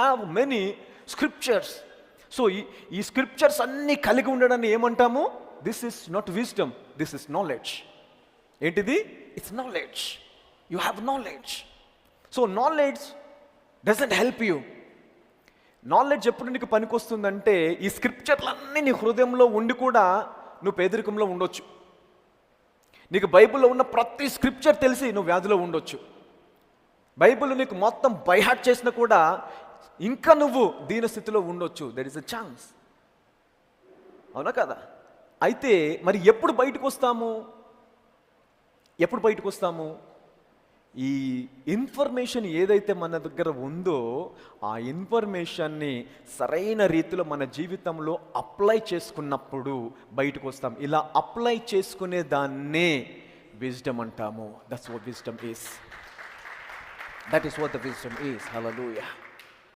Have many scriptures. So ఈ scriptures అన్నీ కలిగి ఉండడాన్ని ఏమంటాము? This is not wisdom, this is knowledge. ఏంటిది? It's knowledge. You have knowledge. So knowledge doesn't help you. Knowledge ఎప్పుడు నీకు పనికొస్తుందంటే, ఈ స్క్రిప్చర్లన్నీ నీ హృదయంలో ఉండి కూడా నువ్వు పేదరికంలో ఉండొచ్చు. నీకు బైబిల్లో ఉన్న ప్రతి స్క్రిప్చర్ తెలిసి నువ్వు వ్యాధిలో ఉండొచ్చు. బైబిల్ నీకు మొత్తం బైహార్ట్ చేసినా కూడా ఇంకా నువ్వు దీన స్థితిలో ఉండొచ్చు. That is a chance. అవునా కదా? అయితే మరి ఎప్పుడు బయటకు వస్తాము? ఎప్పుడు బయటకు వస్తాము? ఈ ఇన్ఫర్మేషన్ ఏదైతే మన దగ్గర ఉందో ఆ ఇన్ఫర్మేషన్ని సరైన రీతిలో మన జీవితంలో అప్లై చేసుకున్నప్పుడు బయటకు వస్తాం. ఇలా అప్లై చేసుకునే దాన్నే విజ్డమ్ అంటాము. That's what wisdom is. That is what the wisdom is. Hallelujah.